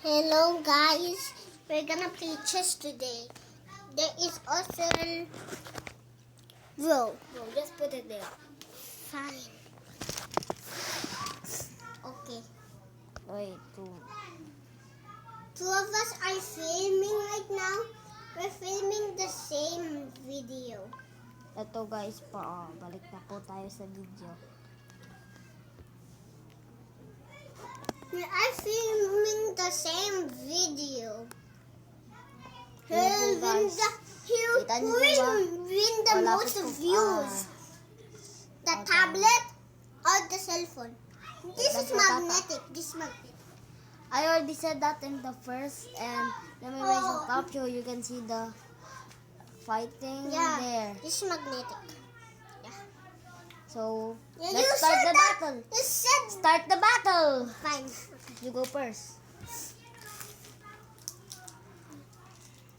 Hello guys, we're gonna play chess today. There is also row. No, just put it there. Fine. Okay. Wait, Two of us are filming right now. We're filming the same video. Ito guys balik na po tayo sa video. We are filming the same video. Yun po, guys. He'll Kita niyo ba? win the Wala most po po, views. The okay. tablet or the cell phone. This Ito is po, tata. magnetic. This is magnetic. I already said that in the first, and let me raise the top so you can see the fighting Yeah. there. This is magnetic. So Yeah, you let's start said the that. battle. You said Start the battle. fine. You go first.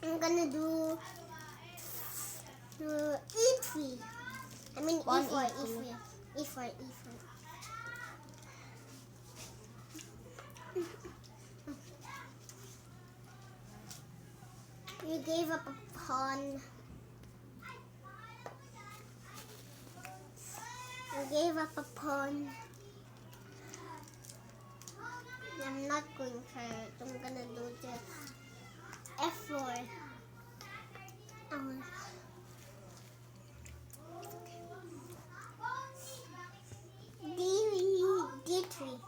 I'm gonna do E3. I mean One E4, E3. E4, E4, E4. You gave up a pawn. You gave up a pawn. I'm not going for it. I'm gonna do this. F4. D3.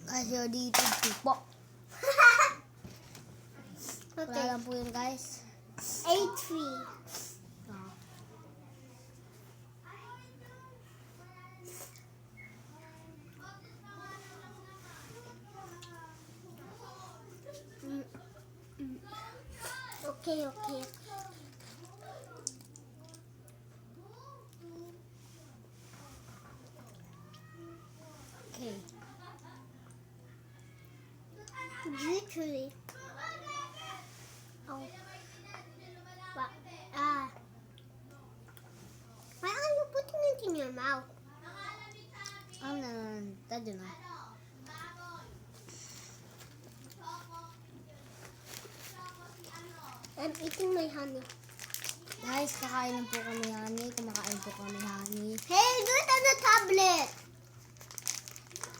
Guys, you're dito po. Wala Okay. lang po yun guys. A3. Ah. Okay. Okay. G3. Oh. Why are you putting it in your mouth? No. Tadyo na. I'm eating my honey. Guys, kakain lang po kami honey. Kumakain po kami honey. Hey, do it on the tablet.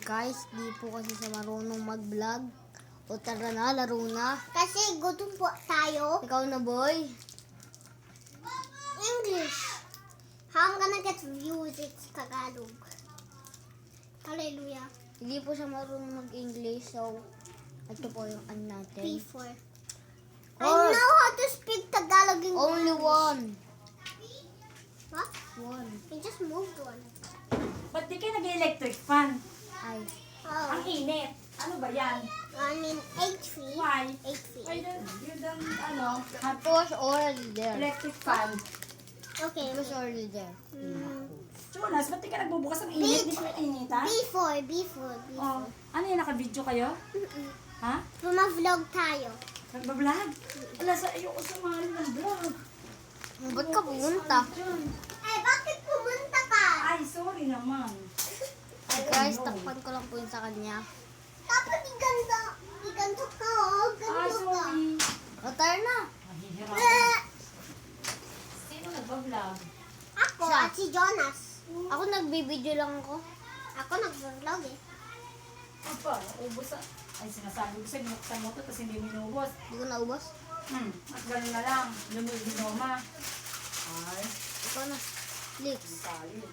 Guys, di po kasi siya marunong mag-vlog. O tara na, laro na. Kasi gutom po tayo. Ikaw na boy. English. How I'm gonna get views, it's Tagalog. Hallelujah. Hindi po siya marunong mag-English. So, ito po yung ano natin. P4. I Oh. know how to speak Tagalog in Only English. one. What? One. You just moved one. Ba't di kayo nag-electric fan? Ay. Ang Oh. init. Ano ba yan? I mean A3. Why? A3. Why you don't, have It was already there. electric fan? Okay. It was already there. Jonas, ba't di ka nagbubukas ng init? Di pa initan? B4. Oh, ano yan? Naka-video kayo? Ha? Puma-vlog tayo. Nagbablog? Wala sa ayoko sumali ng vlog. Ba't ka pumunta? Eh, bakit pumunta ka? Ay, sorry naman. Guys, takpan ko lang po yun sa kanya. Dapat iganda. Iganda ka, oh. Ah, Ganda ka. sorry. O, tara na. Mahihirap. Eh, Sino nagbablog? Ako Siya. at si Jonas. Ako nagbibideo lang ako. Ako nag-vlog eh. Apa, ubos ah. Ay, sinasabi ko sa'yo, binuksan mo to, tapos hindi minubos. Hindi ko naubos. At gano'n na lang. Lumulginoma. Ay, Ikaw na. Leaks. tayo.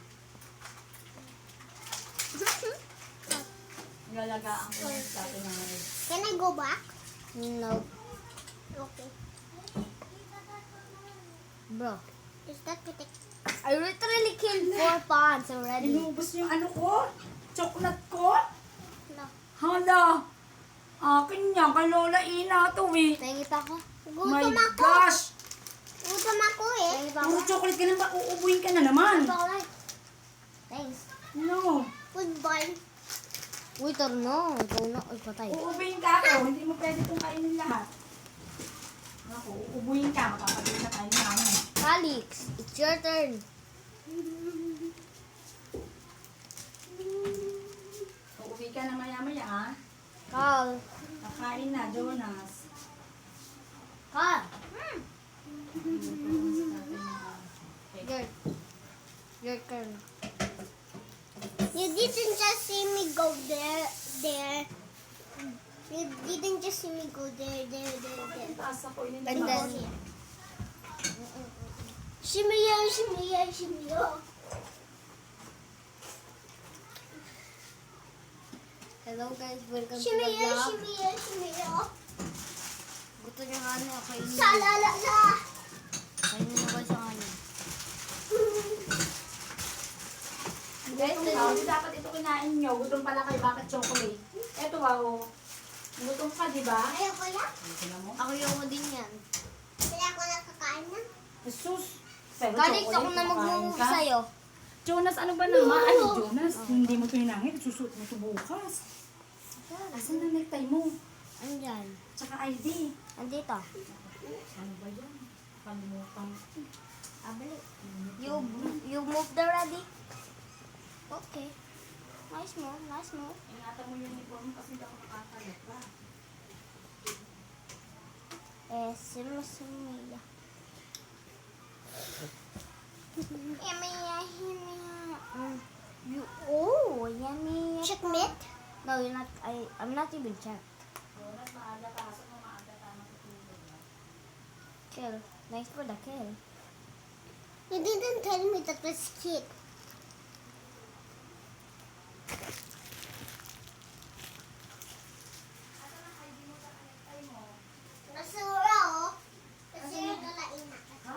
Nilalagaan ko yung dati ng mga Can I go back? No. Okay. Bro. Is that protect? I literally killed 4 pawns already. Inubos niyo yung ano ko? Chocolate ko? No. Hala! Akin niya, kay Lola Ina to eh. Tingit ako. My Gutom ako. gosh! Gutom ako eh. Tingit ako. Puro chocolate ka na ba? Uubuhin ka na naman. Thanks. No. Goodbye. Uy, no. Ikaw na. Uy, patay. Uubuhin ka ako. Hindi mo pwede kong kainin lahat. Ako, uubuhin ka. Makapagod na tayo namin. Calix, it's your turn. ka na maya-maya, ha? Carl. Kakain na, Jonas. Carl. Okay. Your turn. You didn't just see me go there. You didn't just see me go there. Taas ako, yun And lang then, ako. Shimmy. hello guys, welcome to Shimmy. the vlog. Gusto niyo nga ano, kainin. Salalala. Kainin na guys ang ano. Guys, hindi dapat ito kinain nyo. Gutom pala kayo, bakit chocolate? Eto wow. Gutom ka, di ba? Ayoko na. Tingnan mo. Ako yung din yan. Kaya ako nakakain na. Jesus. Pero Kalit chocolate, ako na kumakain mag-move ka. sa'yo. Jonas, ano ba naman? Ano, Jonas? Hindi mo ito hinangin. Susuot mo ito bukas. Asan na necktie mo? Andyan. Tsaka ID. Andito. Ano ba yan? Kalimutan. Abali. You moved already? Okay. Nice move. Ingatan mo yung uniform kasi hindi ako nakakalala. Simya. Yummy. Checkmate. No, you're not. I'm not even checked. Jonas, maaga pasok mo, maaga tama tutulog. Kill. Nice for the kill. You didn't tell me that was kid. Nasura oh. Kasi nagalain na.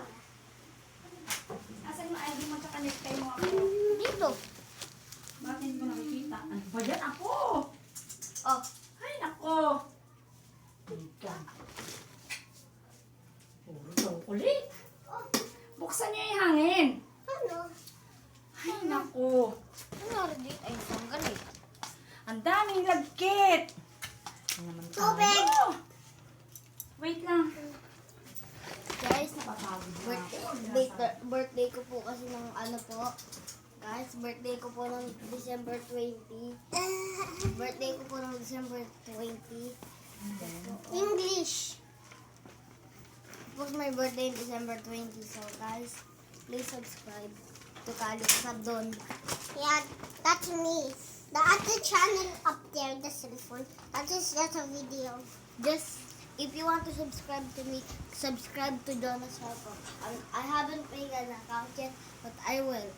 Asan yung ID mo tsaka necktie mo ako? Dito. Bakit hindi ko nakikita? Ano ba yan? Ako! Oh. Ay, nako! Teka. Puro chocolate. Oh, Buksan niyo yung hangin. ano? Ay, nako. Ano rin? Ay, ang galit. Ang daming lagkit. Ano naman Tubig. tayo? Wait lang. Guys, Napapagod na birthday ko po kasi ng ano po. Guys, birthday ko po ng December 20. Birthday ko po ng December 20. English. It was my birthday in December 20. So guys, please subscribe to Kali Sabdon. Yeah, that's me. The other channel up there, the cellphone. That is just a video. Just, if you want to subscribe to me, subscribe to Jonas Harpo. I haven't made an account yet, but I will.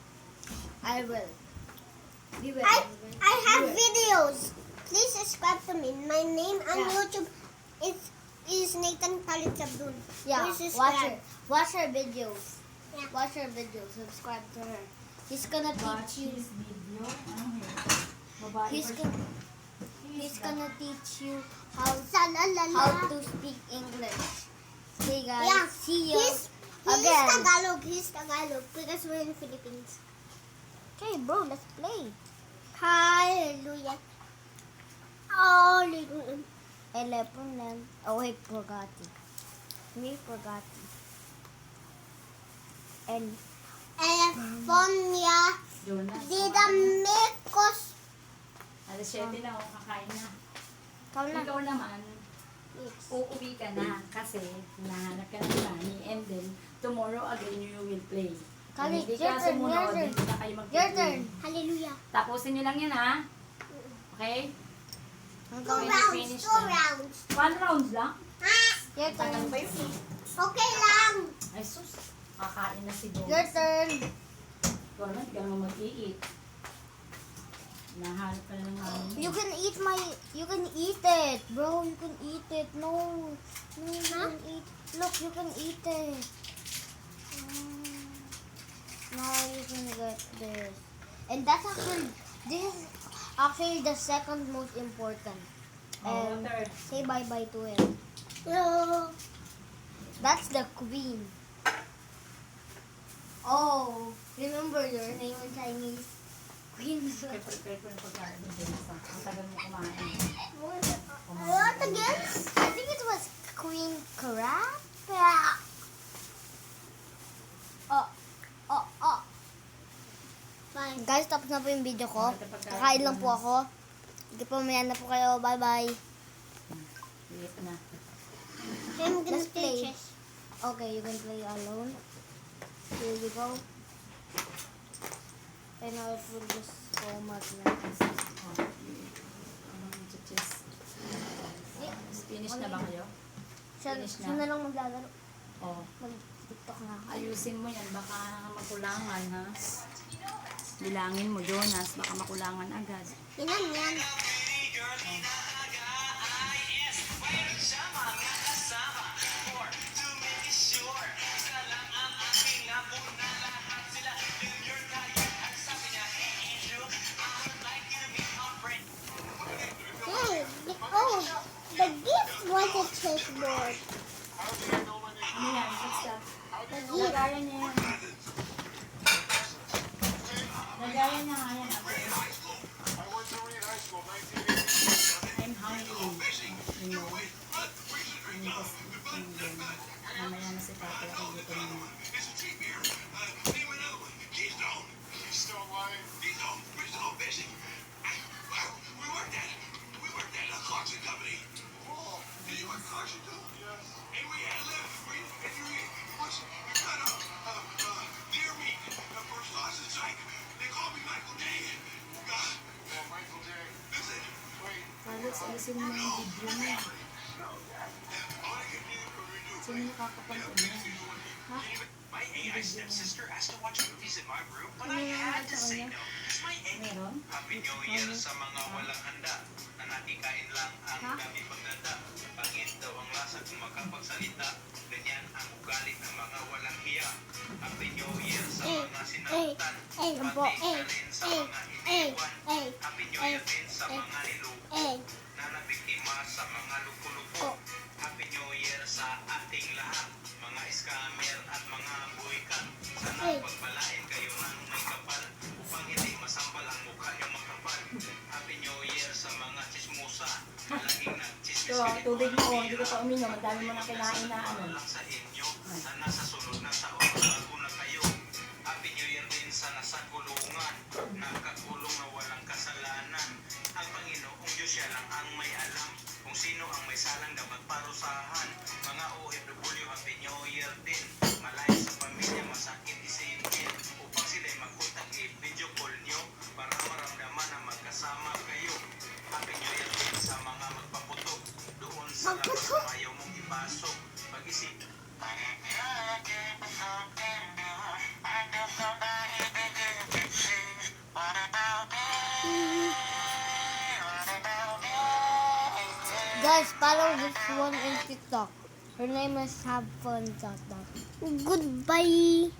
We will. I have videos. Please subscribe to me. My name on Yeah. YouTube is Nathan Khalid Sabdun. Yeah, Please watch subscribe. her videos. Yeah. Watch her videos. Subscribe to her. He's gonna Watch teach you. this video. Ano yun? Babae He's pa siya. gonna teach you how Salalala. to speak English. Okay, guys. Yeah. See you He's again. Tagalog. He's Tagalog because we're in the Philippines. Okay, bro. Let's play. Hallelujah. Hallelujah. 11 then. Oh wait, forgot it. We forgot it. And California. Jonas. Didamekos. Alas 7 na, kakain na. ikaw na. Ikaw naman, uuwi ka na kasi nahanap ka ng nani and then tomorrow again you will play. Kali, Kung hindi your ka turn, sumunod, your turn. hindi na kayo Your mag-play. turn. Hallelujah. Tapusin nyo lang yan ha. Okay? Ang 2 gawin. rounds. finish 2 na. rounds. 1 round lang? Ha? Your Tagal turn. pa yun eh. Okay lang. Ay sus, kakain na si Jonas. Your turn. Ikaw naman, hindi ka naman mag-i-eat. Nahanap ka na ng nani. You can eat it, bro. You can eat it. No, you can eat. Look, you can eat it. Now you can get this. And that's this is actually the second most important. And Water. say bye-bye to it. No. That's the queen. Oh, remember your name in Chinese? Queen. Prepare ko ng pagkain ng Jonas. Ang tagal mo kumain. What again? I think it was Queen Crab. Oh. Fine. Guys, tapos na po yung video ko. Kakain lang po ako. Sige po, maya na po kayo. Bye-bye. Wait na. I'm gonna Let's play play. chess. Okay, you can play alone. Here we go. And now it will just go magnet. Finish na ba kayo? Finish na. Siya na lang maglalaro. Oo. Mag-tiktok na ako. Ayusin mo yan, baka makulangan ha. Bilangin mo, Jonas, baka makulangan agad. Yan. Hey, the gift was a chessboard. Ano yan? Basta. The gift. Lagayan niya yan. Lagayan niya nga yan. I'm hungry. You know. Mamaya na si Papa ako dito naman. Carlos, alisin mo yung video mo. Sino nakakapanood mo? Ha? My AI stepsister asked to watch movies in my room, but I had to say no. It's my Eddie. Meron? Happy New Year sa mga walang handa. Na nakikain lang ang dami pagdada. Pangit daw ang lasa kung makapagsalita. Ganyan ang ugali ng mga walang hiya. Happy New Year sa mga sinaktan. Pati na rin sa mga iniwan. Happy New Year din sa mga niluko. Na nabiktima sa mga luko-luko. Happy New Year sa ating lahat. Mga scammer at mga buwikan. Sana pagpalain kayo ng may kapal. Upang hindi masambal ang mukha yung makapal. Happy New Year sa mga chismosa. Laging nagchismis Ito, tubig mo. Hindi ko pa uminom. Ang dami mo na kinain na ano. lang sa inyo. Sana sa sunod na taon bago na kayo. Happy New Year din sa nasa kulungan. Nakakulong na walang kasalanan. Ang Panginoong Diyos siya lang ang may alam. Kung sino ang may salang dapat parusahan. Mga OFW, Happy New Year din. Malayo sa pamilya, masakit isipin. Upang sila'y magkontak, i-video call nyo. Para maramdaman na magkasama kayo. Happy New Year din sa mga magpaputok. Doon sa labas na ayaw mong ipasok. Pag-isip. Guys, follow this one in TikTok. Her name is Have Fun Dot. Goodbye.